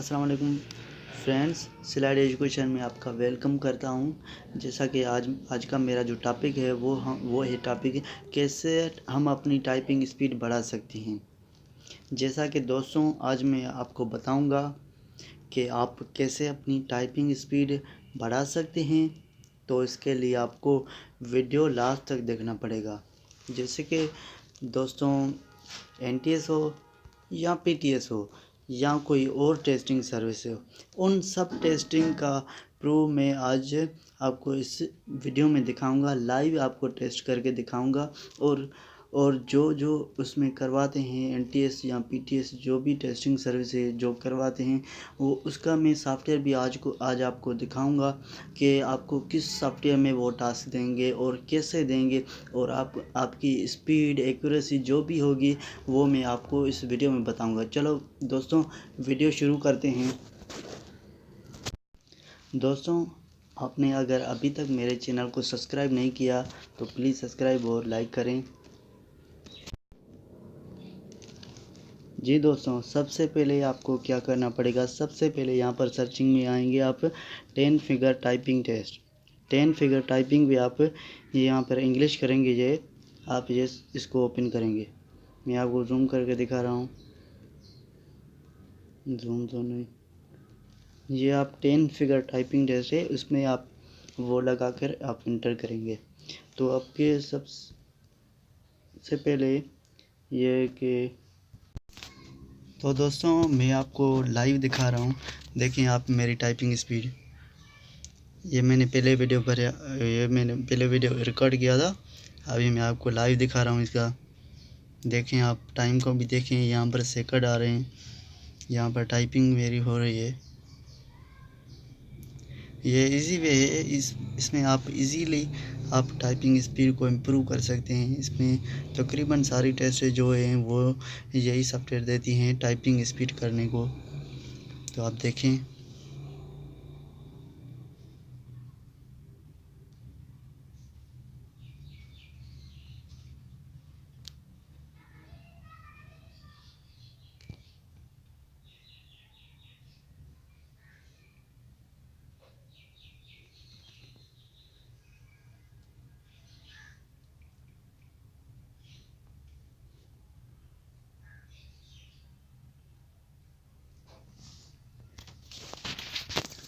अस्सलाम वालेकुम friends, slide education में आपका वेलकम करता हूं। जैसा कि आज का मेरा जो टॉपिक है वो है टॉपिक कैसे हम अपनी टाइपिंग स्पीड बढ़ा सकते हैं। जैसा कि दोस्तों आज मैं आपको बताऊंगा कि आप कैसे अपनी टाइपिंग स्पीड बढ़ा सकते हैं। तो इसके लिए आपको वीडियो लास्ट तक देखना पड़ेगा। जैसे कि दोस्तों एनटीएस हो या पीटीएस हो या कोई और टेस्टिंग सर्विस हो, उन सब टेस्टिंग का प्रूफ मैं आज आपको इस वीडियो में दिखाऊंगा। लाइव आपको टेस्ट करके दिखाऊंगा और जो उसमें करवाते हैं एनटीएस या पीटीएस, जो भी टेस्टिंग सर्विस है जो करवाते हैं वो उसका मैं सॉफ्टवेयर भी आज आपको दिखाऊंगा कि आपको किस सॉफ्टवेयर में वो टास्क देंगे और कैसे देंगे, और आपकी स्पीड एक्यूरेसी जो भी होगी वो मैं आपको इस वीडियो में बताऊंगा। चलो दोस्तों वीडियो शुरू करते हैं। दोस्तों आपने अगर अभी तक मेरे चैनल को सब्सक्राइब नहीं किया तो प्लीज़ सब्सक्राइब और लाइक करें। जी दोस्तों, सबसे पहले आपको क्या करना पड़ेगा, सबसे पहले यहाँ पर सर्चिंग में आएंगे आप 10 figure typing test. 10 figure typing भी आप यहाँ पर इंग्लिश करेंगे, ये आप ये इसको ओपन करेंगे। मैं आपको जूम करके दिखा रहा हूँ, जूम तो नहीं, ये आप 10 फिगर टाइपिंग टेस्ट है, उसमें आप वो लगा कर आप इंटर करेंगे। तो आपके सबसे पहले ये कि तो दोस्तों मैं आपको लाइव दिखा रहा हूँ। देखिए आप मेरी टाइपिंग स्पीड, ये मैंने पहले वीडियो रिकॉर्ड किया था, अभी मैं आपको लाइव दिखा रहा हूँ इसका। देखें आप टाइम को भी देखें, यहाँ पर सेकंड आ रहे हैं, यहाँ पर टाइपिंग मेरी हो रही है। ये इजी वे है, इसमें आप इजीली आप टाइपिंग स्पीड को इम्प्रूव कर सकते हैं। इसमें तकरीबन सारी टेस्ट जो हैं वो यही सॉफ्टवेयर देती हैं टाइपिंग स्पीड करने को। तो आप देखें।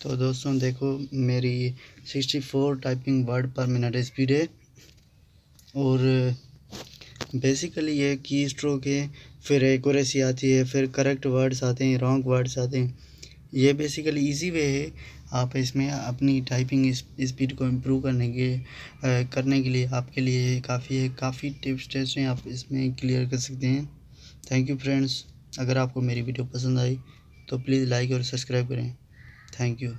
तो दोस्तों देखो मेरी 64 टाइपिंग वर्ड पर मिनट स्पीड है, और बेसिकली ये की स्ट्रोक है, फिर एक्यूरेसी आती है, फिर करेक्ट वर्ड्स आते हैं, रॉन्ग वर्ड्स आते हैं। ये बेसिकली इजी वे है। आप इसमें अपनी टाइपिंग स्पीड को इम्प्रूव करने के लिए आपके लिए काफ़ी टिप्स टेस्ट हैं, आप इसमें क्लियर कर सकते हैं। थैंक यू फ्रेंड्स, अगर आपको मेरी वीडियो पसंद आई तो प्लीज़ लाइक और सब्सक्राइब करें। Thank you.